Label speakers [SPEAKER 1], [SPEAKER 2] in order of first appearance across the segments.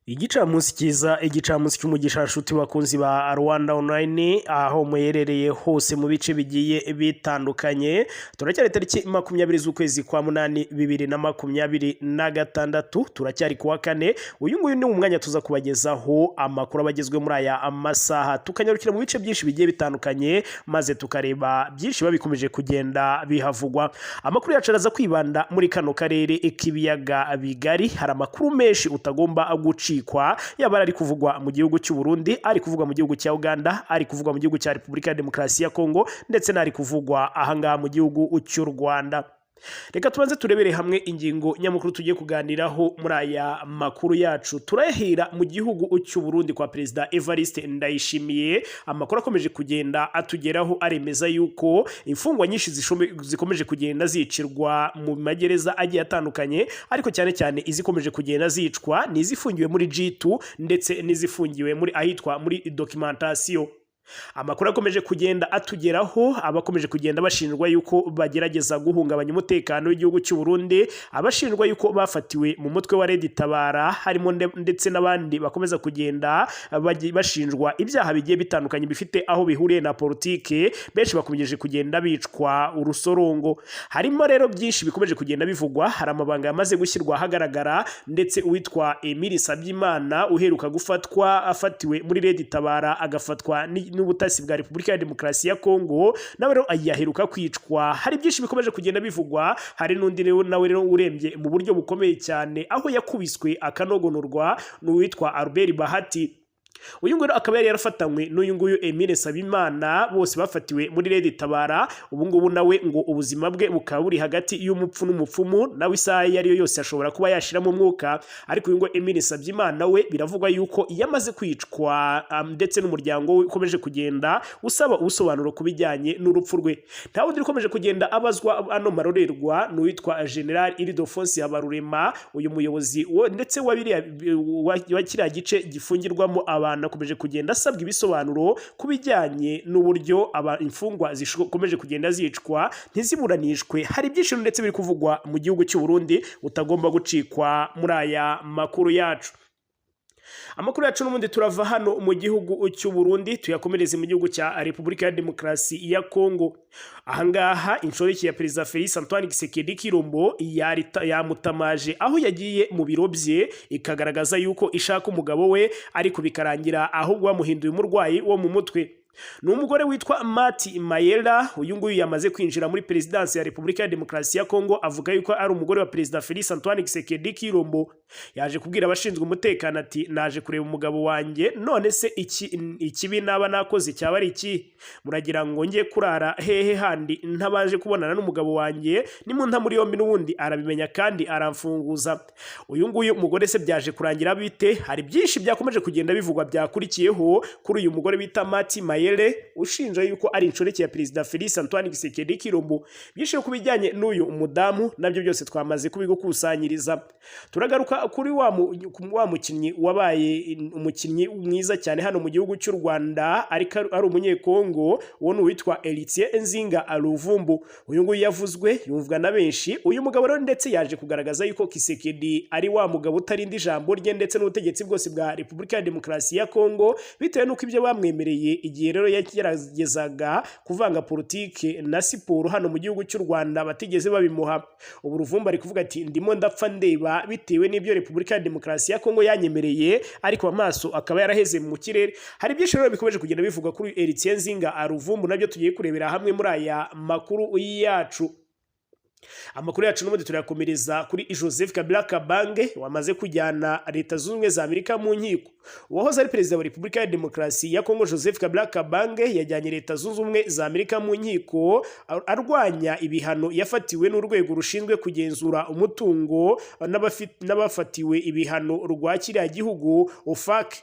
[SPEAKER 1] Igicamunsi cyiza, igicamunsi cy'umugisha nshuti bakunzi ba Rwanda Online, aho muherereye hose mu bice bigiye bitandukanye. Turacyari tariki 20 z'ukwezi kwa munani 2026, turacyari kuwa kane. Uyu nguyu ni umwanya tuza kubagezaho amakuru abagezwe muri aya amasaha, tukanyarukira mu bice byinshi bigiye bitandukanye, maze tukareba byinshi babikomeje kugenda bihavugwa. Amakuru yacu araza kwibanda muri kano karere k'ibiyaga bigari. Hari amakuru menshi utagomba gucika, yaba ari kuvugwa mu gihugu cy'u Burundi, ari kuvugwa mu gihugu cya Uganda, ari kuvugwa mu gihugu cya Repubulika ya Demokarasi ya Kongo, ndetse n'ari kuvugwa ahangaha mu gihugu cy'u Rwanda. Reka tubanze turebere hamwe ingingo nyamukuru tugiye kuganiraho muri aya makuru yacu. Turahera mu gihugu cy'u Burundi kwa Perezida Evariste Ndayishimiye. Amakuru akomeje kugenda atugeraho aremeza yuko imfungwa nyinshi zikomeje kugenda zicirwa mu magereza agiye atandukanye, ariko cyane cyane izikomeje kugenda zicwa ni izifungiwe muri G2 ndetse n'izifungiwe muri ahitwa muri documentation. Amakuru akomeje kugenda atugeraho, abakomeje kugenda bashinjwa yuko bagerageza guhungabanya umutekano w'igihugu cy'u Burundi, abashinjwa yuko bafatiwe mu mutwe wa Red Tabara, harimo ndetse n'abandi bakomeza kugenda bashinjwa ibyaha bigiye bitandukanye bifite aho bihuriye na politike, benshi bakomeje kugenda bicwa urusorongo. Harimo rero byinshi bikomeje kugenda bivugwa, hari amabanga yamaze gushyirwa ahagaragara, ndetse uwitwa Emile Sabyimana uheruka gufatwa afatiwe muri Red Tabara agafatwa n'ubutasi bwa Repubulika ya Demokarasi ya Kongo, nawe rero yaheruka kwicwa. Hari byinshi bikomeje kugenda bivugwa, hari n'undi nawe rero urembye mu buryo bukomeye cyane, aho yakubiswe akanogonorwa n'uwitwa Albert Bahati. Uyu nguyu akaba yari yarafatanywe n'uyu nguyu Emile Sabimana, bose bafatiwe muri Red Tabara. Ubu ngubu nawe ngo ubuzima bwe bukaba buri hagati y'umupfu n'umupfumu, nawe isaha iyo ariyo yose ashobora kuba yashiramo umwuka. Ariko uyu ngo Emile Sabimana we biravugwa yuko yamaze kwicwa, ndetse n'umuryango we ukomeje kugenda usaba ubusobanuro kubijyanye n'urupfu rwe. Nta wundi ukomeje kugenda abazwa ano marorerwa n'uwitwa General Ildefonsi Habarurema, uyu muyobozi ndetse wa kiriya gice gifungirwamo abantu, akomeje kugenda asabwa ibisobanuro kubijyanye n'uburyo imfungwa zikomeje kugenda zicwa ntiziburanishwe. Hari byinshi ndetse biri kuvugwa mu gihugu cy'u Burundi utagomba gucikwa muri aya makuru yacu. Amakuru yacu n'ubundi turava hano mu gihugu cy'u Burundi tuyakomereze mu gihugu cya Repubulika ya Demokarasi ya Kongo. Ahangaha inshoreke ya Perezida Félix Antoine Tshisekedi Tshilombo yamutamaje aho yagiye mu biro bye, ikagaragaza yuko ishaka umugabo we, ariko bikarangira ahubwo bamuhinduye umurwayi wo mu mutwe. Ni umugore witwa Mati Mayela. Uyu nguyu yamaze kwinjira muri Perezidansi ya Repubulika ya Demokarasi ya Kongo, avuga yuko ari umugore wa Perezida Félix Antoine Tshisekedi Tshilombo. Yaje kubwira abashinzwe umutekano ati naje kureba umugabo wanjye, none se ikibi naba nakoze cyaba ari iki? Muragira ngo njye kurara hehe handi ntabaje kubonana n'umugabo wanjye? Nimunta muri yombi n'ubundi arabimenya kandi aramfunguza. Uyu nguyu umugore se byaje kurangira bite? Hari byinshi byakomeje kugenda bivugwa byakurikiyeho kuri uyu mugore bita Mati Mayela ushinja yuko ari inshoreke ya Perezida Félix Antoine Tshisekedi Tshilombo. Byinshi kubijyanye n'uyu umudamu nabyo byose twamaze kubigukusanyiriza. Turagaruka kuri wa mukinnyi wabaye umukinnyi mwiza cyane hano mu gihugu cy'u Rwanda, ariko ari umunyekongo, uwo ni uwitwa Eritien Nzinga Aluvumbu. Uyu nguyu yavuzwe yumvwa na benshi. Uyu mugabo rero ndetse yaje kugaragaza yuko Tshisekedi ari wa mugabo utarinda ijambo rye ndetse n'ubutegetsi bwose bwa Repubulika ya Demokarasi ya Kongo, bitewe n'uko ibyo bamwemereye igihe rero yageragezaga kuvanga politike na siporo hano mu gihugu cy'u Rwanda batigeze babimuha. Ubu Ruvumbu ari kuvuga ati ndimo ndapfa ndeba bitewe n'ibyo Repubulika ya Demokarasi ya Kongo yanyemereye, ariko amaso akaba yaraheze mu kirere. Hari byinshi rero bikomeje kugenda bivuga kuri Eritien Nzinga Aluvumbu, nabyo tugiye kurebera hamwe muri aya makuru yacu. Amakuru yacu n'ubundi turayakomereza kuri Joseph Kabila Kabange wamaze kujyana Leta Zunze Ubumwe za Amerika mu nkiko. Uwahoze ari Perezida wa Repubulika ya Demokarasi ya Kongo Joseph Kabila Kabange yajyanye Leta Zunze Ubumwe za Amerika mu nkiko arwanya ibihano yafatiwe n'urwego rushinzwe kugenzura umutungo n'abafatiwe ibihano rwa kiriya gihugu OFAC.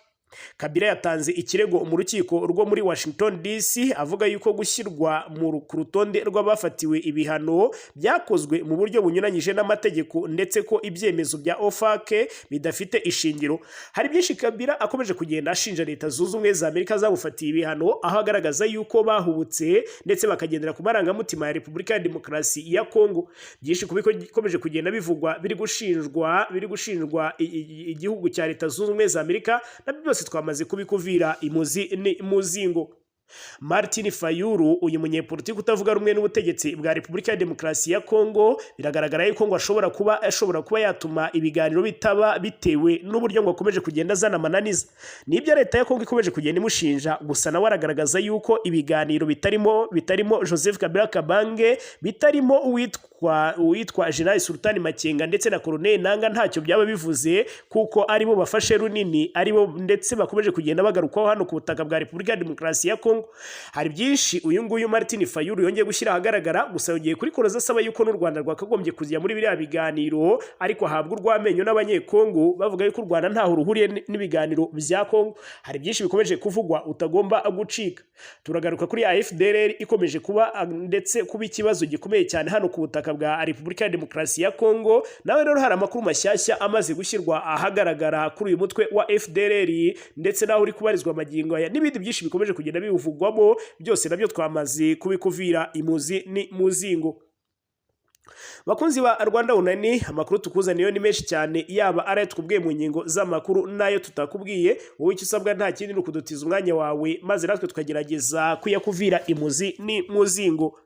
[SPEAKER 1] Kabila yatanze ikirego mu rukiko rwo muri Washington DC avuga yuko gushyirwa ku rutonde rw'abafatiwe ibihano byakozwe mu buryo bunyuranyije n'amategeko ndetse ko ibyemezo bya OFAC bidafite ishingiro. Hari byinshi Kabila akomeje kugenda ashinja Leta Zunze Ubumwe za Amerika zabufatiye ibihano, aho agaragaza yuko bahubutse ndetse bakagendera ku marangamutima ya Repubulika ya Demokarasi ya Kongo. Byinshi kubikomeje kugenda bivugwa biri gushinjwa igihugu cya Leta Zunze Ubumwe za Amerika, na byose twamaze kubikuvira imuzi ni muzingo. Martin Fayulu, uyu munyepolitiki utavuga rumwe n'ubutegetsi bwa Repubulika ya Demokarasi ya Kongo, biragaragara yuko ngo ashobora kuba yatuma ibiganiro bitaba bitewe n'uburyo ngo akomeje kugenda azana amananiza. Nibyo leta ya Kongo ikomeje kugenda imushinja, gusa nawe aragaragaza yuko ibiganiro bitarimo Joseph Kabila Kabange, bitarimo uwitwa General Sultani Makenga ndetse na Colonel Nanga ntacyo byaba bivuze, kuko aribo bafashe runini, aribo ndetse bakomeje kugenda bagarukwaho hano ku butaka bwa Repubulika ya Demokarasi ya Kongo. Hari byinshi uyu nguyu Martin Fayulu yongeye gushyira ahagaragara, gusa yongeye kuri koroza asaba yuko n'u Rwanda rwakagombye kujya muri biriya biganiro, ariko ahabwa urwamenyo n'abanyekongo bavuga yuko u Rwanda ntaho ruhuriye n'ibiganiro bya Kongo. Hari byinshi bikomeje kuvugwa utagomba gucika. Turagaruka kuri AFDLR ikomeje kuba ndetse kuba ikibazo gikomeye cyane hano ku butaka bwa Repubulika ya Demokarasi ya Kongo. Nawe rero hari amakuru mashyashya amaze gushyirwa ahagaragara kuri uyu mutwe wa FDLR, ndetse naho uri kubarizwa magingo aya, n'ibindi byinshi bikomeje kugenda bivugwamo, byose nabyo twamaze kubikuvira imuzi ni muzingo. Bakunzi ba Rwanda Unani, amakuru tukuzaniye ni menshi cyane, yaba ari tukubwiye mu ngingo z'amakuru nayo tutakubwiye. Wowe icyo usabwa nta kindi ni ukudutiza umwanya wawe, maze natwe tukagerageza kuyakuvira imuzi ni muzingo.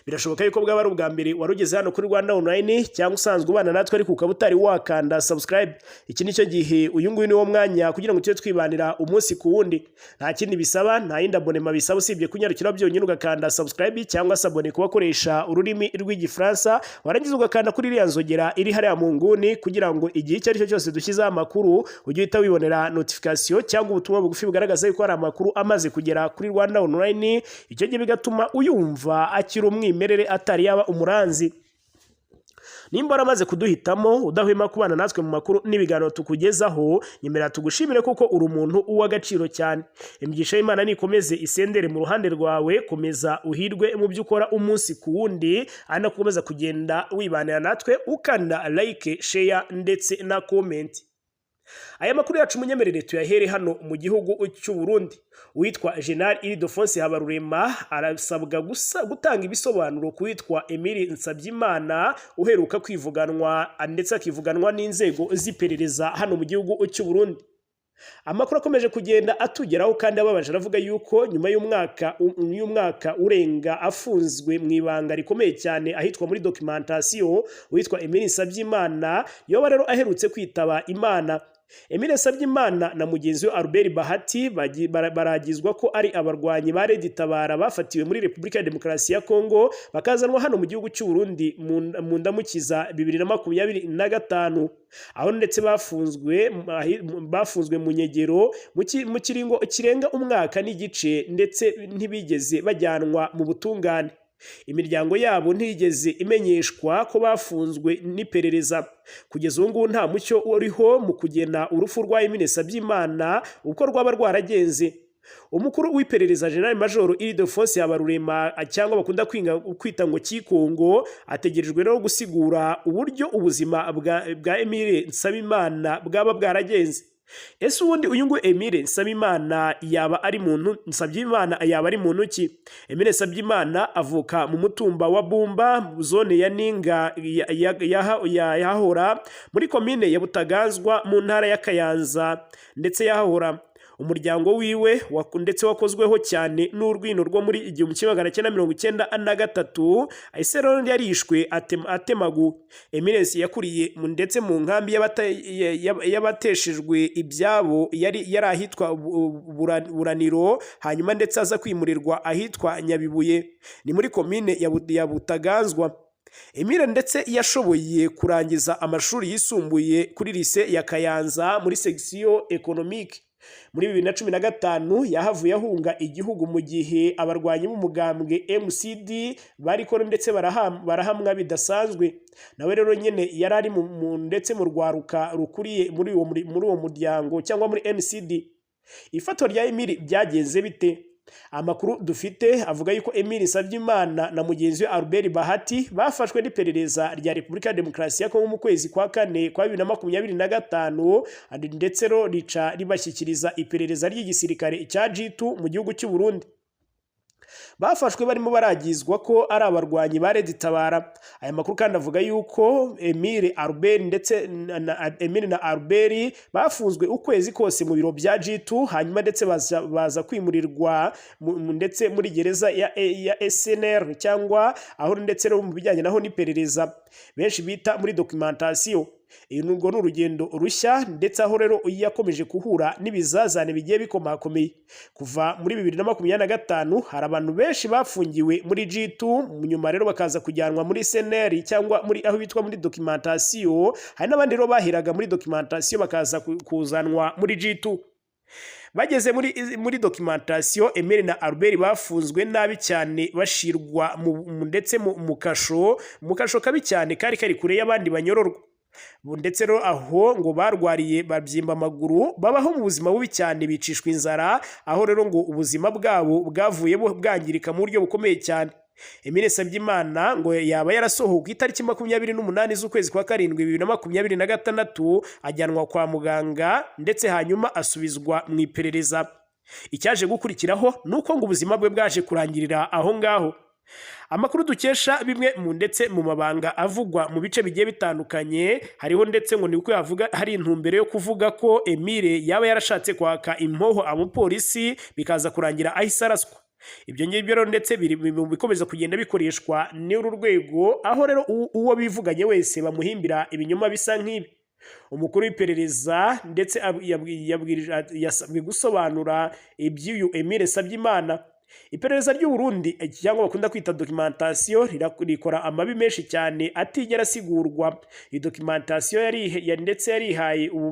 [SPEAKER 1] Birashoboka yuko bwaba ari ubwa mbere warugeze hano kuri Rwanda Online, cyangwa usanzwe ubana natwe ariko ukaba utari wakanda subscribe. Iki nicyo gihe, uyu nguyu ni wo mwanya kugira ngo tujye twibanira umunsi ku wundi. Nta kindi bisaba, nta yindi abonema bisaba usibye kunyarukira byonyine ugakanda subscribe cyangwa se abone kubakoresha ururimi rw'igifaransa, warangiza ugakanda kuri iriya nzogera iri hariya mu nguni, kugira ngo igihe icyo ari cyo cyose dushyizeho amakuru ujye uhita wibonera notification cyangwa ubutumwa bugufi bugaragaza yuko hari amakuru amaze kugera kuri Rwanda Online. Icyo gihe bigatuma uyumva akiri umwimerere atari yaba umuranzi. Nimba waramaze kuduhitamo udahwema kubana natwe mu makuru n'ibiganiro tukugezaho, nyemera tugushimire kuko uri umuntu uw'agaciro cyane. Imigisha y'Imana nikomeze isendere mu ruhande rwawe, komeza uhirwe mu byo ukora umunsi ku wundi, ana kukomeza kugenda wibanira natwe ukanda like, share ndetse na comment. Aya makuru yacu munyemerere tuyahere hano mu gihugu cy'u Burundi. Uwitwa General Ildefonse Habarurema arasabwa gutanga ibisobanuro ku witwa Emile Nsabyimana uheruka kwivuganwa ndetse akivuganwa n'inzego z'iperereza hano mu gihugu cy'u Burundi. Amakuru akomeje kugenda atugeraho kandi ababaje, aravuga yuko nyuma y'umwaka urenga afunzwe mu ibanga rikomeye cyane ahitwa muri documentation, uwitwa Emile Nsabyimana yoba rero aherutse kwitaba Imana. Emile Nsabyimana na mugenzi we Albert Bahati baragizwa ko ari abarwanyi ba Red Tabara bafatiwe muri Repubulika ya Demokarasi ya Kongo, bakazanwa hano mu gihugu cy'u Burundi mu ndamukiza 2025, aho ndetse bafunzwe mu nyegero mu kiringo kirenga umwaka n'igice, ndetse ntibigeze bajyanwa mu butungane. Imiryango yabo ntigeze imenyeshwa ko bafunzwe n'iperereza. Kugeza ubu ngubu nta mucyo uriho mu kugena urupfu rwa Emile Nsabyimana uko rwaba rwaragenze. Umukuru w'iperereza General Major Ildefonse Habarurema, cyangwa bakunda kwita ngo Kikongo, ategerejwe no gusigura uburyo ubuzima bwa Emile Nsabyimana bwaba bwaragenze. Ese ubundi uyu nguyu Emile Nsabyimana yaba ari muntu ki? Emile Nsabyimana avuka mu mutumba wa Bumba, zone ya Ninga yahahora muri komine ya Butaganzwa mu ntara ya Kayanza, ndetse yahahora. Umuryango wiwe ndetse wakozweho cyane n'urwino rwo muri 1993, Aiserone yarishwe atemagu. Emile yakuriye ndetse mu nkambi y'abateshejwe ibyabo yari ahitwa Buraniro, hanyuma ndetse aza kwimurirwa ahitwa Nyabibuye, ni muri komine ya Butaganzwa. Emile ndetse yashoboye kurangiza amashuri yisumbuye kuri lycée ya Kayanza muri section économique. Muri 2015 yahavuye ahunga igihugu mu gihe abarwanyi b'umugambwe MCD bariko ndetse barahamwa bidasanzwe. Nawe rero nyene yari ari ndetse mu rwaruka rukuriye muri uwo muryango cyangwa muri MCD. ifatwa rya Emile byagenze bite? Amakuru dufite avuga yuko Emile Sabyimana na mugenzi we Albert Bahati bafashwe n'iperereza rya Repubulika ya Demokarasi ya Kongo mu kwezi kwa kane kwa 2025 ndetse rica ribashyikiriza iperereza ry'igisirikare cya G2 mu gihugu cy'u Burundi. Bafashwe barimo baragizwa ko ari abarwanyi ba Red Tabara. Aya makuru kandi avuga yuko Emile na Albert bafunzwe ukwezi kose mu biro bya G2, hanyuma ndetse baza kwimurirwa ndetse muri gereza ya SNR cyangwa aho ndetse no mu bijyanye naho n'iperereza benshi bita muri documentation. Iyi ngo ni urugendo rushya ndetse aho rero yakomeje kuhura n'ibizazane bigiye bikomakomeye. Kuva muri 2025 hari abantu benshi bafungiwe muri G2, nyuma rero bakaza kujyanwa muri SNR cyangwa muri aho bitwa muri documentation. Hari n'abandi rero baheraga muri documentation bakaza kuzanwa muri G2. Bageze muri documentation, Emile na Albert bafunzwe nabi cyane bashirwa ndetse mu kasho kabi cyane kari kure y'abandi banyororwa. Ndetse rero aho ngo barwariye babyimba amaguru, babaho mu buzima bubi cyane, bicishwa inzara, aho rero ngo ubuzima bwabo bwavuye bwangirika mu buryo bukomeye cyane. Emile Sabyimana ngo yaba yarasohowe ku itariki 28 z'ukwezi kwa karindwi 2026 ajyanwa kwa muganga ndetse hanyuma asubizwa mu iperereza. Icyaje gukurikiraho nuko ngo ubuzima bwe bwaje kurangirira aho ngaho. Amakuru dukesha bimwe ndetse mu mabanga avugwa mu bice bigiye bitandukanye, hariho ndetse ngo niko yavuga hari intumbero yo kuvuga ko Emile yaba yarashatse kwaka impoho abapolisi bikaza kurangira ahise araswa. Ibyo ngibyo rero ndetse bikomeza kugenda bikoreshwa n'uru rwego, aho rero uwo bivuganye wese bamuhimbira ibinyoma bisa nk'ibi. Umukuru w'iperereza ndetse yasabwe gusobanura iby'uyu Emile Sabyimana. Iperereza ry'u Burundi cyangwa bakunda kwita documentation rikora amabi menshi cyane atigera asigurwa. Iyi documentation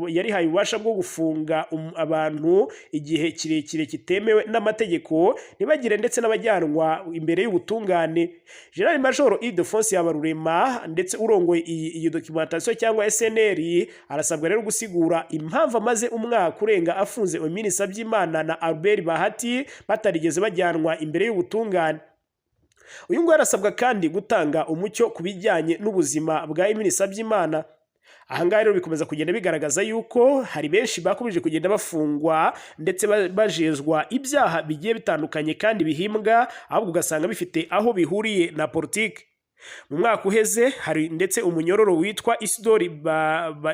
[SPEAKER 1] yarihaye ububasha bwo gufunga abantu igihe kirekire kitemewe n'amategeko, ntibagire ndetse n'abajyanwa imbere y'ubutungane. General Major Ildefonse Habarurema ndetse urongoye iyi documentation cyangwa SNR arasabwa rero gusigura impamvu amaze umwaka urenga afunze Emile Sabyimana na Albert Bahati batarigeze bajyanwa imbere y'ubutungane. Uyu ngo arasabwa kandi gutanga umucyo ku bijyanye n'ubuzima bwa Emile Sabyimana. Aha ngaha rero bikomeza kugenda bigaragaza yuko hari benshi bakomeje kugenda bafungwa ndetse bajezwa ibyaha bigiye bitandukanye kandi bihimbwa, ahubwo ugasanga bifite aho bihuriye na politiki. Mu mwaka uheze hari ndetse umunyororo witwa Isidori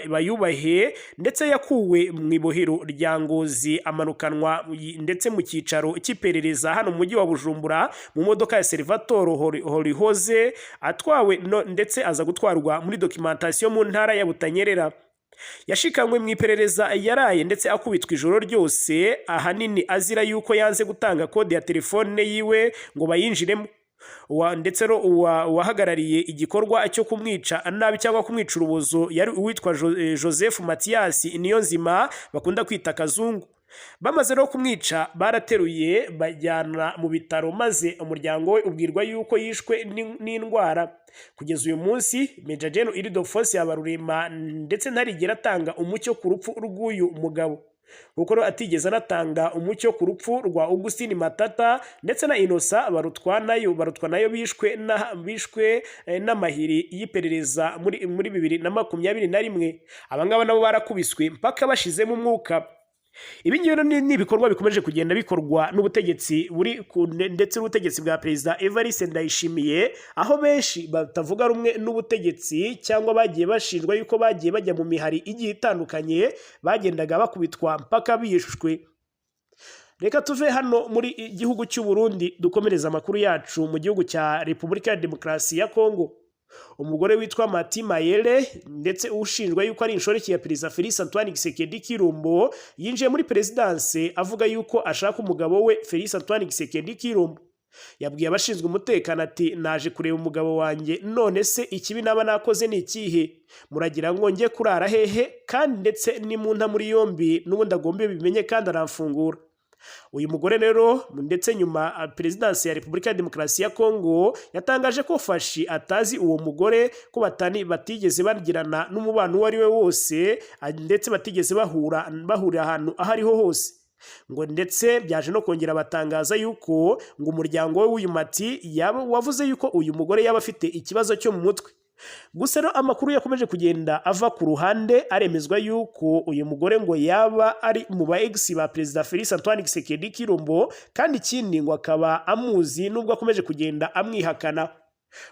[SPEAKER 1] Bayubahe ndetse yakuwe mu ibohero rya Ngozi amanukanwa ndetse mu cyicaro cy'iperereza hano mu mujyi wa Bujumbura mu modoka ya Salvatore Horihoze, atwawe ndetse aza gutwarwa muri documentation mu ntara ya Butanyerera. Yashikanywe mu iperereza yaraye ndetse akubitwa ijoro ryose, ahanini azira yuko yanze gutanga kode ya telefone yiwe ngo bayinjiremo. Ndetse uwahagarariye igikorwa cyo kumwica nabi cyangwa kumwica urubozo yari uwitwa Joseph Mathias Niyonzima bakunda kwita Kazungu. Bamaze rero kumwica barateruye bajyana mu bitaro, maze umuryango we ubwirwa yuko yishwe n'indwara. Kugeza uyu munsi Major General Ildefonse Habarurema ndetse ntarigera atanga umucyo ku rupfu rw'uyu mugabo, kuko atigeze anatanga umucyo ku rupfu rwa Augustine Matata ndetse na Innocent barutwanayo bishwe n'amahiri y'iperereza muri 2021. Abangaba nabo barakubiswe mpaka bashizemo umwuka. Ibi ngibi ni ibikorwa bikomeje kugenda bikorwa n'ubutegetsi ndetse n'ubutegetsi bwa Perezida Evariste Ndayishimiye, aho benshi batavuga rumwe n'ubutegetsi cyangwa bagiye bashinjwa yuko bagiye bajya mu mihari igiye itandukanye, bagendaga bakubitwa mpaka bishwe. Reka tuve hano muri igihugu cy'u Burundi dukomereza amakuru yacu mu gihugu cya Repubulika ya Demokarasi ya Kongo. Umugore witwa Mati Mayele ndetse ushinjwa yuko ari inshoreke ya Perezida Félix Antoine Tshisekedi Tshilombo yinjiye muri perezidanse avuga yuko ashaka umugabo we Félix Antoine Tshisekedi Tshilombo. Yabwiye abashinzwe umutekano ati naje kureba umugabo wanjye, none se ikibi naba nakoze ni ikihe? Muragira ngo njye kurara hehe? Kandi ndetse ni mu nta muri yombi n'ubundi agombe bimenye kandi aramfungura. Uyu mugore rero ndetse nyuma perezidansi ya Repubulika ya Demokarasi ya Kongo yatangaje ko Fashi atazi uwo mugore, ko batigeze bagirana n'umubano uwo ari we wose ndetse batigeze bahurira ahantu aho ariho hose. ngo ndetse byaje no kongera batangaza yuko ngo umuryango we w'uyu Mati wavuze yuko uyu mugore yaba afite ikibazo cyo mu mutwe. Gusa rero amakuru yakomeje kugenda ava ku ruhande aremezwa yuko uyu mugore ngo yaba ari mu ba ex ba Perezida Félix Antoine Tshisekedi Tshilombo, kandi ikindi ngo akaba amuzi nubwo akomeje kugenda amwihakana.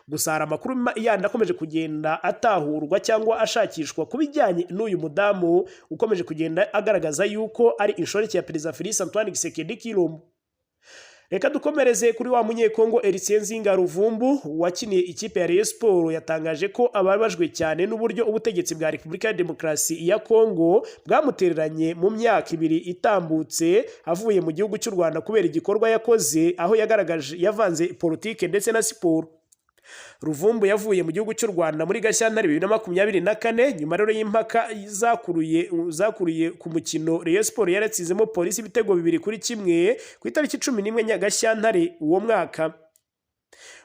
[SPEAKER 1] Gusa hari amakuru yandi akomeje kugenda atahurwa cyangwa ashakishwa ku bijyanye n'uyu mudamu ukomeje kugenda agaragaza yuko ari inshoreke ya Perezida Félix Antoine Tshisekedi Tshilombo. Reka dukomereze kuri wa munyekongo Heritier Nzinga Ruvumbu wakiniye ikipe ya Rayon Sport, yatangaje ko ababajwe cyane n'uburyo ubutegetsi bwa Repubulika ya Demokarasi ya Kongo bwamutereranye mu myaka 2 itambutse avuye mu gihugu cy'u Rwanda kubera igikorwa yakoze aho yavanze politike ndetse na siporo. Ruvumbu yavuye mu gihugu cy'u Rwanda muri Gashyantare 2024 nyuma rero y'impaka zakuriye ku mukino Rayon Sport yaratsizemo Polisi ibitego 2-1 ku itariki 11 Gashyantare uwo mwaka.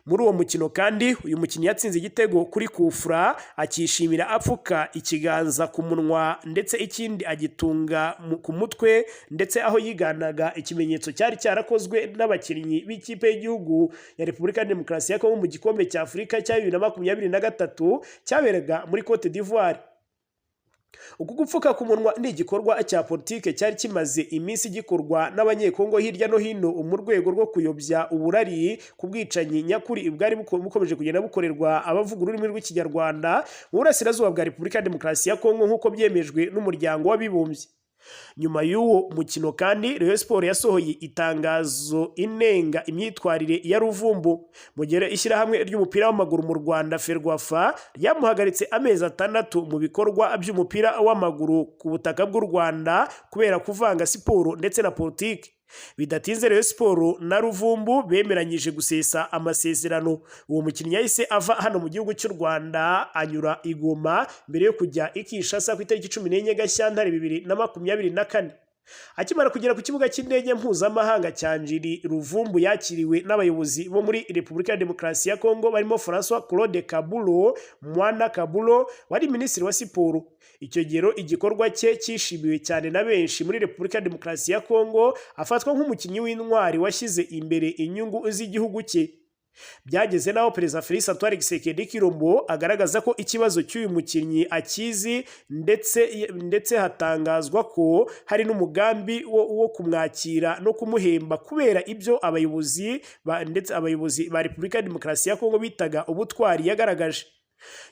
[SPEAKER 1] Muri uwo mukino kandi uyu mukinnyi yatsinze igitego kuri kufra akishimira apfuka ikiganza ku munwa ndetse ikindi agitunga ku mutwe, ndetse aho yiganaga ikimenyetso cyari cyarakozwe n'abakinnyi b'ikipe y'igihugu ya Repubulika ya Demokarasi ya Kongo mu gikombe cya Afurika cya 2023 cyaberaga muri Cote d'Ivoire. Uku gupfuka ku munwa ni igikorwa cya politike cyari kimaze iminsi gikorwa n'abanyekongo hirya no hino mu rwego rwo kuyobya uburari ku bwicanyi nyakuri bwari bukomeje kugenda bukorerwa abavuga ururimi rw'Ikinyarwanda mu burasirazuba bwa Repubulika ya Demokarasi ya Kongo nk'uko byemejwe n'umuryango w'abibumbye. Nyuma y'uwo mukino kandi Rayon Sport yasohoye itangazo inenga imyitwarire ya Ruvumbu mu gihe ishyirahamwe ry'umupira w'amaguru mu Rwanda Ferwafa ryamuhagaritse amezi 6 mu bikorwa by'umupira w'amaguru ku butaka bw'u Rwanda kubera kuvanga siporo ndetse na politiki. Bidatinze Rayon Sport na Ruvumbu bemeranyije gusesa amasezerano. Uwo mukinnyi yahise ava hano mu gihugu cy'u Rwanda anyura i Goma mbere yo kujya i Kinshasa ku itariki 14 Gashyantare 2024. Akimara kugera ku kibuga cy'indege mpuzamahanga cya Njiri, Ruvumbu yakiriwe n'abayobozi bo muri Repubulika ya Demokarasi ya Kongo barimo François Claude Kabulo, Mwana Kabulo wari minisitiri wa siporo. Icyo gero igikorwa cye cyishimiwe cyane na benshi muri Repubulika ya Demokarasi ya Kongo, afatwa nk'umukinnyi w'intwari washyize imbere inyungu z'igihugu cye. Byageze naho Perezida Félix Antoine Tshisekedi Tshilombo agaragaza ko ikibazo cy'uyu mukinnyi akizi, ndetse hatangazwa ko hari n'umugambi wo kumwakira no kumuhemba kubera ibyo abayobozi ba Repubulika ya Demokarasi ya Kongo bitaga ubutwari yagaragaje.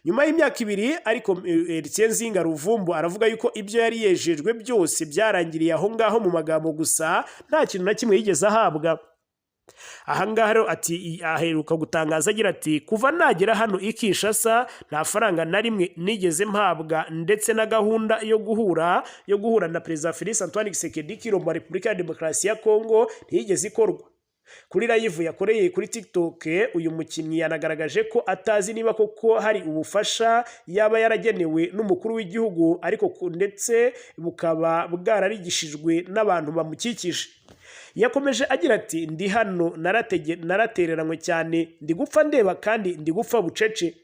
[SPEAKER 1] Nyuma y'imyaka 2 ariko Heritier Nzinga Ruvumbu aravuga yuko ibyo yari yejejwe byose byarangiriye aho ngaho mu magambo gusa, nta kintu na kimwe yigeze ahabwa. Ahangaha rero ati aheruka gutangaza agira ati kuva nagera hano i Kinshasa nta faranga na rimwe nigeze mpabwa, ndetse na gahunda yo guhura na Perezida Félix Antoine Tshisekedi Tshilombo wa Repubulika ya Demokarasi ya Kongo ntiyigeze ikorwa. Kuri live yakoreye kuri TikTok uyu mukinnyi yanagaragaje ko atazi niba koko hari ubufasha yaba yaragenewe n'umukuru w'igihugu, ariko ndetse bukaba bwararigishijwe n'abantu bamukikije. Yakomeje agira ati ndi hano naratereranywe cyane, ndi gupfa ndeba kandi ndi gupfa bucece.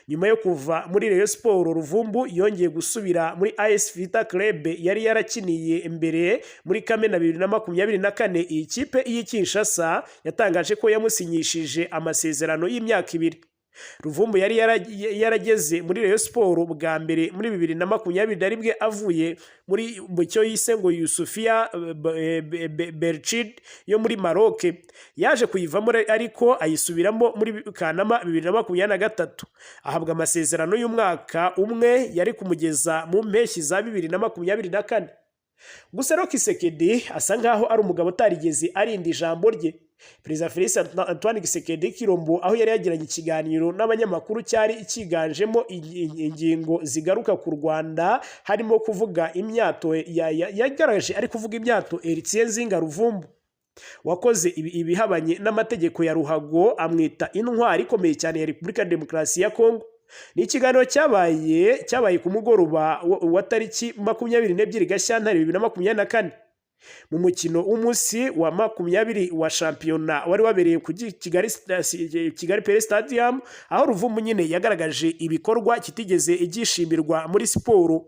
[SPEAKER 1] Nyuma yo kuva muri Rayon Sport, Ruvumbu yongeye gusubira muri AS Vita Club yari yarakiniye mbere muri Kamena 2024. Iyi kipe y'i Kinshasa yatangaje ko yamusinyishije amasezerano y'imyaka 2. Ruvumbu yari yarageze muri Rayon Sport bwa mbere muri 2020 aribwe avuye muri cyo yise ngo Youssoufia Berchid yo muri Maroc. Yaje kuyivamo ariko ayisubiramo muri Kanama 2023, ahabwa amasezerano y'umwaka umwe yari kumugeza mu mpeshyi za 2024. Gusa rero Tshisekedi asa nkaho ari umugabo utarigeze arinda ijambo rye. Perezida Félix Antoine Tshisekedi Tshilombo aho yari yagiranye ikiganiro n'abanyamakuru cyari kiganjemo ingingo zigaruka ku Rwanda, harimo kuvuga imyato yagaragaje ari kuvuga imyato Heritier Nzinga Ruvumbu wakoze ibihabanye n'amategeko ya ruhago, amwita intwari ikomeye cyane ya Repubulika ya Demokarasi ya Kongo. Ni ikiganiro cyabaye ku mugoroba wa tariki 22 Gashyantare 2024 mu mukino w'umunsi wa 20 wa shampiyona wari wabereye ku Kigali Pele Stadium, aho Ruvumbu nyine yagaragaje ibikorwa kitigeze igishimirwa muri siporo.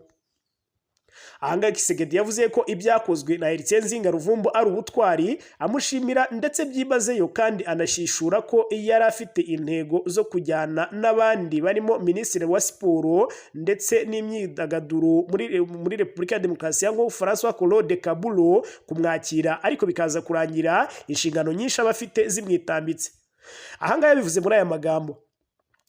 [SPEAKER 1] ahangaha Kisekedi yavuze ko ibyakozwe na Etienne Nzinga Ruvumbu ari ubutwari, amushimira ndetse byimazeyo kandi anashishura ko yari afite intego zo kujyana n'abandi barimo Minisitiri wa Siporo ndetse n'imyidagaduro muri Repubulika ya Demokarasi ya Kongo François Claude Kabulo kumwakira, ariko bikaza kurangira inshingano nyinshi abafite zimwitambitse. Ahangaha yabivuze muri aya magambo: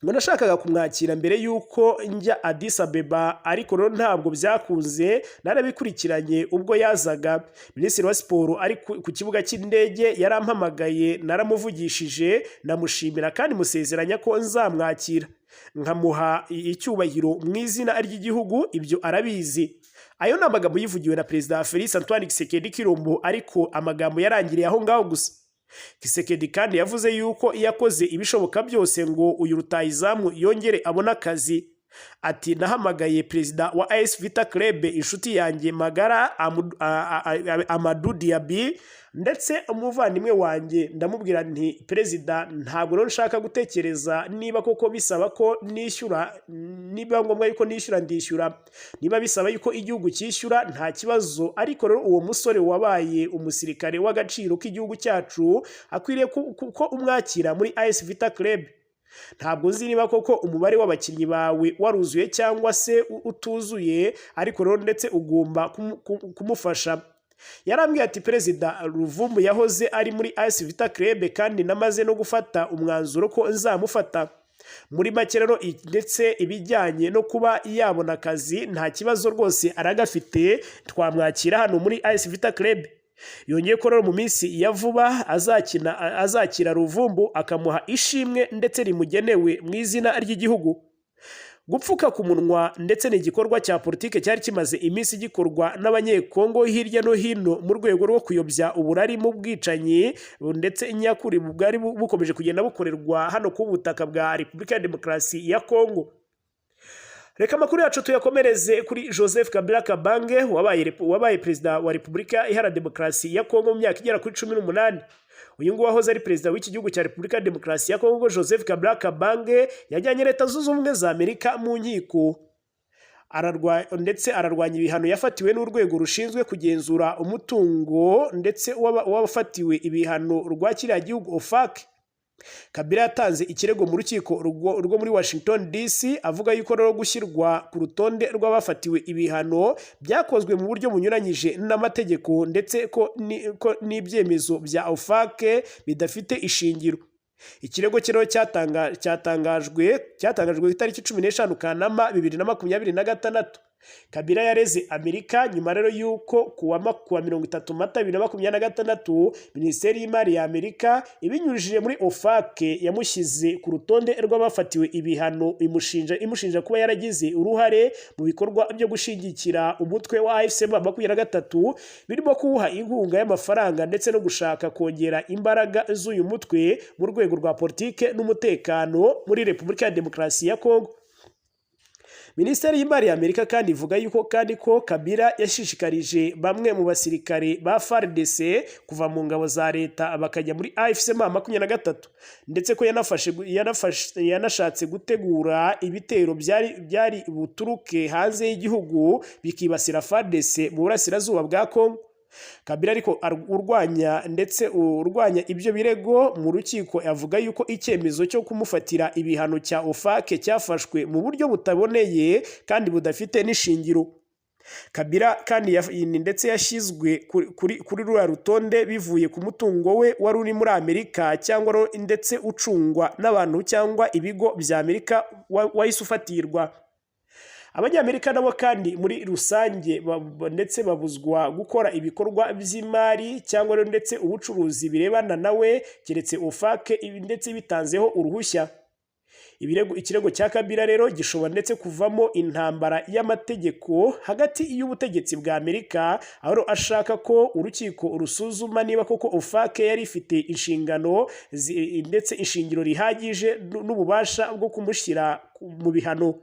[SPEAKER 1] ngo nashakaga kumwakira mbere yuko njya Addis Abeba, ariko rero ntabwo byakunze, narabikurikiranye ubwo yazaga. Minisitiri wa Siporo ari ku kibuga cy'indege yarampamagaye, naramuvugishije, namushimira kandi musezeranya ko nzamwakira nkamuha icyubahiro mu izina ry'igihugu, ibyo arabizi. Ayo ni amagambo yivugiwe na Perezida Félix Antoine Tshisekedi Tshilombo, ariko amagambo yarangiriye aho ngaho gusa. Kisekedi kandi yavuze yuko yakoze ibishoboka byose ngo uyu rutahizamu yongere abone akazi. Ati nahamagaye perezida wa AS Vita Club inshuti yanjye magara Amadou Diaby ndetse umuvandimwe wanjye, ndamubwira nti perezida ntabwo rero nshaka gutekereza niba koko bisaba ko nishyura, niba ngombwa yuko nishyura ndishyura, niba bisaba yuko igihugu cyishyura nta kibazo, ariko rero uwo musore wabaye umusirikare w'agaciro k'igihugu cyacu akwiriye ko umwakira muri AS Vita Club. Ntabwo nzi niba koko umubare w'abakinnyi bawe waruzuye cyangwa se utuzuye, ariko rero ndetse ugomba kumufasha. Yarambwiye ati perezida Ruvumbu yahoze ari muri AS Vita Club kandi namaze no gufata umwanzuro ko nzamufata. Muri make rero ndetse ibijyanye no kuba yabona akazi nta kibazo rwose aragafite, twamwakira hano muri AS Vita Club. Yongeye ko rero mu minsi ya vuba azakira Ruvumbu akamuha ishimwe ndetse rimugenewe mu izina ry'igihugu. Gupfuka ku munwa ndetse n'igikorwa cya politike cyari kimaze iminsi gikorwa n'abanyekongo hirya no hino mu rwego rwo kuyobya uburari mu bwicanyi ndetse nyakuri bwari bukomeje kugenda bukorerwa hano ku butaka bwa Repubulika ya Demokarasi ya Kongo. Reka amakuru yacu tuyakomereze kuri Joseph Kabila Kabange wabaye perezida wa Repubulika Iharanira Demokarasi ya Kongo mu myaka igera kuri 18. Uyu nguyu wahoze ari perezida w'iki gihugu cya Repubulika ya Demokarasi ya Kongo, Joseph Kabila Kabange yajyanye Leta Zunze Ubumwe za Amerika mu nkiko, ndetse ararwanya ibihano yafatiwe n'urwego rushinzwe kugenzura umutungo ndetse wabafatiwe ibihano rwa kiriya gihugu OFAC. Kabila yatanze ikirego mu rukiko rwo muri Washington DC avuga yuko rero gushyirwa ku rutonde rw'abafatiwe ibihano byakozwe mu buryo bunyuranyije n'amategeko ndetse ko n'ibyemezo bya OFAC bidafite ishingiro. Ikirego kiro cyatangajwe ku itariki 15 Kanama 2026. Kabila yareze Amerika nyuma rero yuko kuwa 30 Mata 2026 Minisiteri y'Imari ya Amerika ibinyujije muri OFAC yamushyize ku rutonde rw'abafatiwe ibihano imushinja kuba yaragize uruhare mu bikorwa byo gushigikira umutwe wa AFC M23 birimo kuwuha inkunga y'amafaranga ndetse no gushaka kongera imbaraga z'uyu mutwe mu rwego rwa politike n'umutekano muri Repubulika ya Demokarasi ya Kongo. Minisiteri y'Imari ya Amerika kandi ivuga yuko kandi ko Kabila yashishikarije bamwe mu basirikare ba FARDC kuva mu ngabo za leta bakajya muri AFC M23 ndetse ko yanashatse gutegura ibitero byari buturuke hanze y'igihugu bikibasira FARDC mu burasirazuba bwa Kongo. Kabila ariko urwanya ibyo birego mu rukiko yavuga yuko icyemezo cyo kumufatira ibihano cya OFAC cyafashwe mu buryo butaboneye kandi budafite n'ishingiro. Kabila kandi ndetse yashyizwe kuri ruriya rutonde bivuye ku mutungo we wari uri muri Amerika cyangwa ndetse ucungwa n'abantu cyangwa ibigo bya Amerika wahise ufatirwa. Abanyamerika nabo kandi muri rusange ndetse babuzwa gukora ibikorwa by'imari cyangwa ndetse ubucuruzi birebana nawe keretse OFAC ndetse bitanzeho uruhushya. Ikirego cya Kabila rero gishobora ndetse kuvamo intambara y'amategeko hagati y'ubutegetsi bwa Amerika, aho ashaka ko urukiko rusuzuma niba koko OFAC yari ifite inshingano ndetse ishingiro rihagije n'ububasha bwo kumushyira mu bihano.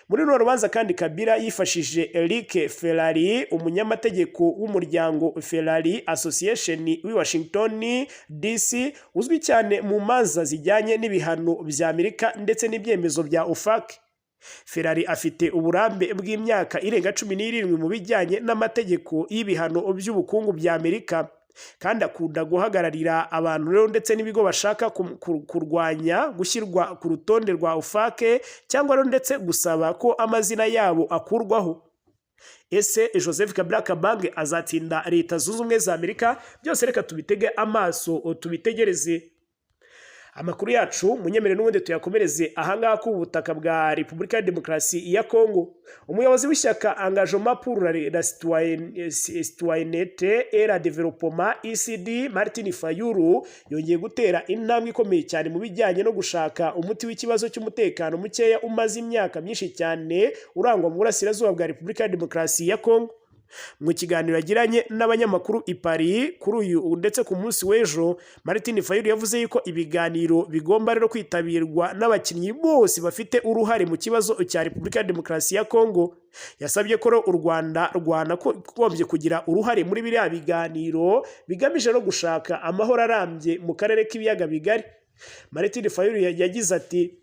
[SPEAKER 1] Muri runo rubanza kandi Kabila yifashishije Eric Ferrari, umunyamategeko w'umuryango Ferrari Association w'i Washington DC, uzwi cyane mu manza zijyanye n'ibihano bya Amerika ndetse n'ibyemezo bya OFAC. Ferrari afite uburambe bw'imyaka irenga 17 mu bijyanye n'amategeko y'ibihano by'ubukungu bya Amerika, kandi akunda guhagararira abantu rero ndetse n'ibigo bashaka kurwanya gushyirwa ku rutonde rwa OFAC cyangwa rero ndetse gusaba ko amazina yabo akurwaho. Ese Joseph Kabila Kabange azatsinda Leta Zunze Ubumwe za Amerika? Byose reka tubitege amaso tubitegereze. Amakuru yacu munyemere n'ubundi tuyakomereze ahangaha ku butaka bwa Repubulika ya Demokarasi ya Kongo. Umuyobozi w'ishyaka Engagement pour la Citoyenneté et le Développement ECD Martin Fayulu yongeye gutera intambwe ikomeye cyane mu bijyanye no gushaka umuti w'ikibazo cy'umutekano mukeya umaze imyaka myinshi cyane urangwa mu burasirazuba bwa Repubulika ya Demokarasi ya Kongo. Mu kiganiro yagiranye n'abanyamakuru i Paris kuri uyu ndetse ku munsi w'ejo, Martin Fayulu yavuze yuko ibiganiro bigomba rero kwitabirwa n'abakinnyi bose bafite uruhare mu kibazo cya Repubulika ya Demokarasi ya Kongo. Yasabye ko u Rwanda rwanagombye kugira uruhare muri biriya biganiro bigamije no gushaka amahoro arambye mu karere k'ibiyaga bigari. Martin Fayulu yagize ati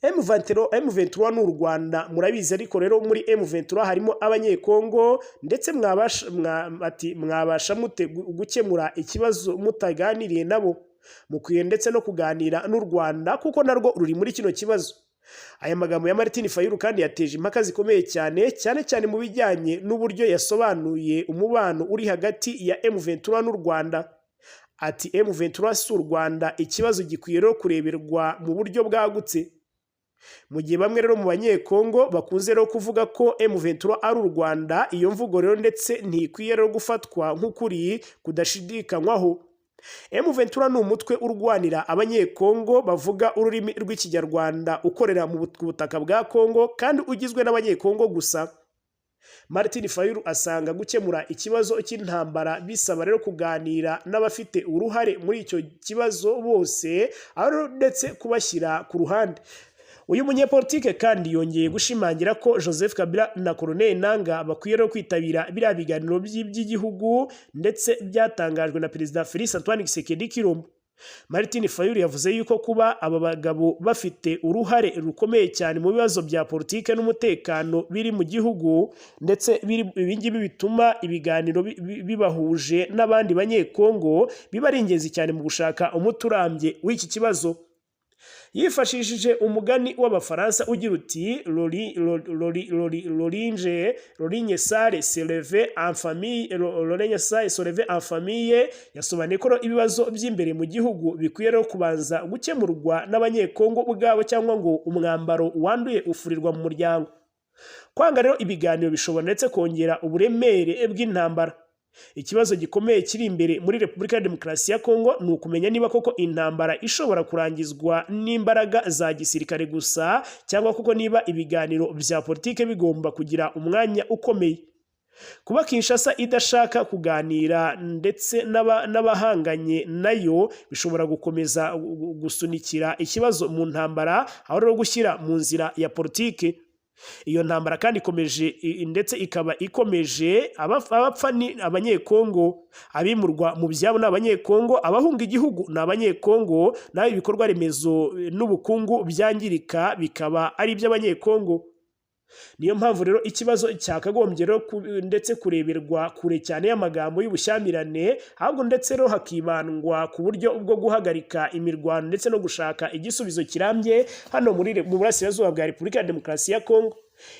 [SPEAKER 1] M23 n'u Rwanda murabizi, ariko rero muri M23 harimo abanyekongo, ndetse mwabasha mute gukemura ikibazo mutaganiriye nabo? Mukwiye ndetse no kuganira n'u Rwanda kuko narwo ruri muri kino kibazo. Aya magambo ya Martin Fayulu kandi yateje impaka zikomeye cyane mu bijyanye n'uburyo yasobanuye umubano uri hagati ya M23 n'u Rwanda. Ati M23 si u Rwanda, ikibazo gikwiye rero kureberwa mu buryo bwagutse. Mu gihe bamwe rero mu banyekongo bakunze rero kuvuga ko M23 ari u Rwanda, iyo mvugo rero ndetse ntikwiye rero gufatwa nk'ukuri kudashidikanywaho. M23 ni umutwe urwanira abanyekongo bavuga ururimi rw'Ikinyarwanda ukorera mu butaka bwa Kongo kandi ugizwe n'abanyekongo gusa. Martin Fayulu asanga gukemura ikibazo cy'intambara bisaba rero kuganira n'abafite uruhare muri icyo kibazo bose, ndetse kubashyira ku ruhande. Uyu munyepolitike kandi yongeye gushimangira ko Joseph Kabila na Colonel Nanga bakwiye rero kwitabira biriya biganiro by'igihugu ndetse byatangajwe na Perezida Félix Antoine Tshisekedi Tshilombo. Martin Fayulu yavuze yuko kuba aba bagabo bafite uruhare rukomeye cyane mu bibazo bya politike n'umutekano biri mu gihugu, ndetse ibingibi bituma ibiganiro bibahuje n'abandi banyekongo biba ari ingenzi cyane mu gushaka umuti urambye w'iki kibazo. Yifashishije umugani w'Abafaransa ugira uti L'origne sale se leve en famille, yasobanuye ko ibibazo by'imbere mu gihugu bikwiye rero kubanza gukemurwa n'abanyekongo ubwabo, cyangwa ngo umwambaro wanduye ufurirwa mu muryango. Kwanga rero ibiganiro bishobora ndetse kongera uburemere bw'intambara. Ikibazo gikomeye kiri imbere muri Repubulika ya Demokarasi ya Kongo ni ukumenya niba koko intambara ishobora kurangizwa n'imbaraga za gisirikare gusa, cyangwa koko niba ibiganiro bya politike bigomba kugira umwanya ukomeye. Kuba Kinshasa idashaka kuganira ndetse n'abahanganye nayo bishobora gukomeza gusunikira ikibazo mu ntambara, aho rero gushyira mu nzira ya politike. Iyo ntambara kandi ikomeje ndetse ikaba ikomeje, abapfa ni abanyekongo, abimurwa mu byabo ni abanyekongo, abahunga igihugu ni abanyekongo, naho ibikorwa remezo n'ubukungu byangirika bikaba ari iby'abanyekongo. Niyo mpamvu rero ikibazo cyakagombye rero ndetse kureberwa kure cyane y'amagambo y'ubushyamirane, ahubwo ndetse rero hakibandwa ku buryo bwo guhagarika imirwano ndetse no gushaka igisubizo kirambye hano mu burasirazuba bwa Repubulika ya Demokarasi ya Kongo.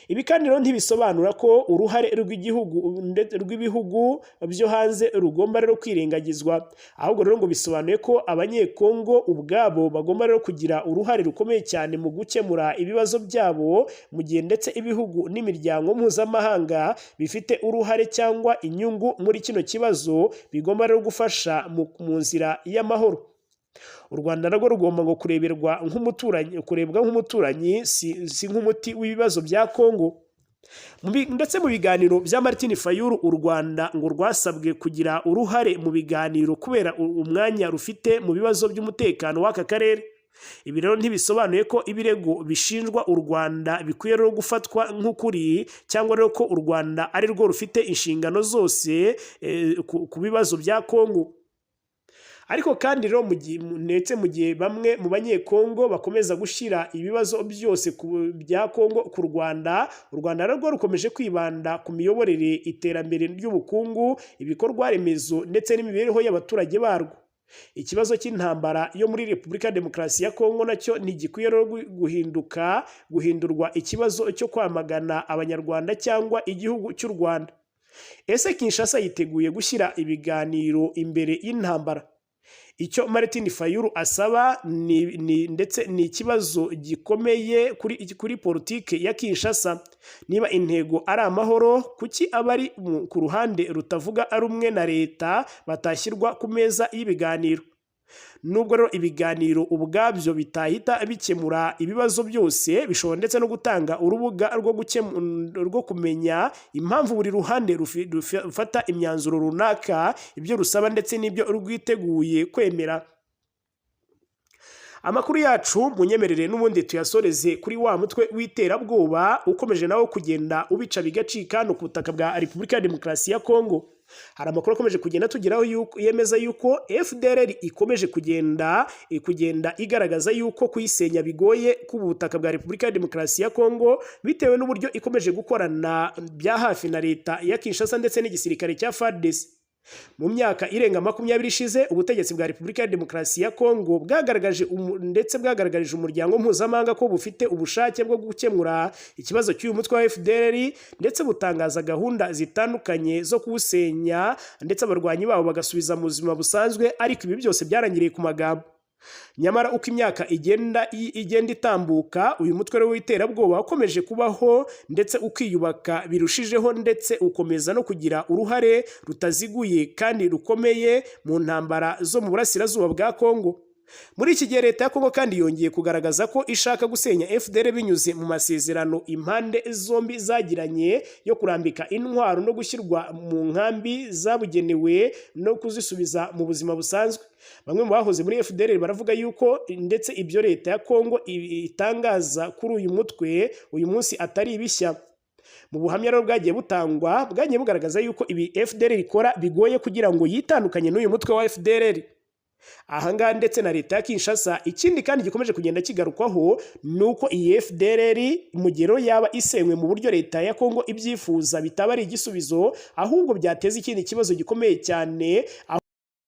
[SPEAKER 1] Ibi kandi rero ntibisobanura ko uruhare rw'ibihugu byo hanze rugomba rero kwirengagizwa, ahubwo rero ngo bisobanuye ko abanyekongo ubwabo bagomba rero kugira uruhare rukomeye cyane mu gukemura ibibazo byabo, mu gihe ndetse ibihugu n'imiryango mpuzamahanga bifite uruhare cyangwa inyungu muri kino kibazo bigomba rero gufasha mu nzira y'amahoro. U Rwanda narwo rugomba ngo kurebwa nk'umuturanyi si nk'umuti w'ibibazo bya Kongo. Ndetse mu biganiro bya Martin Fayulu, u Rwanda ngo rwasabwe kugira uruhare mu biganiro kubera umwanya rufite mu bibazo by'umutekano w'aka karere. Ibi rero ntibisobanuye ko ibirego bishinjwa u Rwanda bikwiye rero gufatwa nk'ukuri, cyangwa rero ko u Rwanda ari rwo rufite inshingano zose ku bibazo bya Kongo. ariko kandi rero mu gihe bamwe mu banyekongo bakomeza gushyira ibibazo byose bya Kongo ku Rwanda, u Rwanda narwo rukomeje kwibanda ku miyoborere, iterambere ry'ubukungu, ibikorwa remezo ndetse n'imibereho y'abaturage barwo. Ikibazo cy'intambara yo muri Repubulika ya Demokarasi ya Kongo nacyo ntigikwiye guhindurwa ikibazo cyo kwamagana abanyarwanda cyangwa igihugu cy'u Rwanda. Ese Kinshasa yiteguye gushyira ibiganiro imbere y'intambara? Icyo Martin Fayulu asaba ndetse ni ikibazo gikomeye kuri politiki ya Kinshasa. Niba intego ari amahoro, kuki abari ku ruhande rutavuga rumwe na leta batashyirwa ku meza y'ibiganiro? Nubwo rero ibiganiro ubwabyo bitahita bikemura ibibazo byose, bishobora ndetse no gutanga urubuga rwo kumenya impamvu buri ruhande rufata imyanzuro runaka, ibyo rusaba ndetse n'ibyo rwiteguye kwemera. Amakuru yacu munyemerere n'ubundi tuyasoreze kuri wa mutwe w'iterabwoba ukomeje nawo kugenda ubica bigacika no ku butaka bwa Repubulika ya Demokarasi ya Kongo. Hari amakuru akomeje kugenda tugeraho yemeza yuko FDLR ikomeje kugenda igaragaza yuko kuyisenya bigoye ku butaka bwa Repubulika ya Demokarasi ya Kongo, bitewe n'uburyo ikomeje gukorana bya hafi na leta ya Kinshasa ndetse n'igisirikare cya FARDC. Mu myaka irenga 20 ishize, ubutegetsi bwa Repubulika ya Demokarasi ya Kongo bwagaragarije umuryango mpuzamahanga ko bufite ubushake bwo gukemura ikibazo cy'uyu mutwe wa FDLR, ndetse butangaza gahunda zitandukanye zo kuwusenya ndetse abarwanyi babo bagasubiza mu buzima busanzwe, ariko ibi byose byarangiriye ku magambo. Nyamara uko imyaka igenda itambuka, uyu mutwe w'iterabwoba ukomeje kubaho ndetse ukiyubaka birushijeho, ndetse ukomeza no kugira uruhare rutaziguye kandi rukomeye mu ntambara zo mu burasirazuba bwa Kongo. Muri iki gihe leta ya Kongo kandi yongeye kugaragaza ko ishaka gusenya FDLR binyuze mu masezerano impande zombi zagiranye yo kurambika intwaro no gushyirwa mu nkambi zabugenewe no kuzisubiza mu buzima busanzwe. Bamwe mu bahoze muri FDLR baravuga yuko ndetse ibyo leta ya Kongo itangaza kuri uyu mutwe uyu munsi atari ibishya. Mu buhamya rero bwagiye butangwa, bwagiye bugaragaza yuko ibi FDLR ikora bigoye kugira ngo yitandukanye n'uyu mutwe wa FDLR. Ahangaha ndetse na leta ya Kinshasa, ikindi kandi gikomeje kugenda kigarukwaho nuko iyi FDLR mugero yaba isenywe mu buryo leta ya Kongo ibyifuza bitaba ari igisubizo, ahubwo byateza ikindi kibazo gikomeye cyane.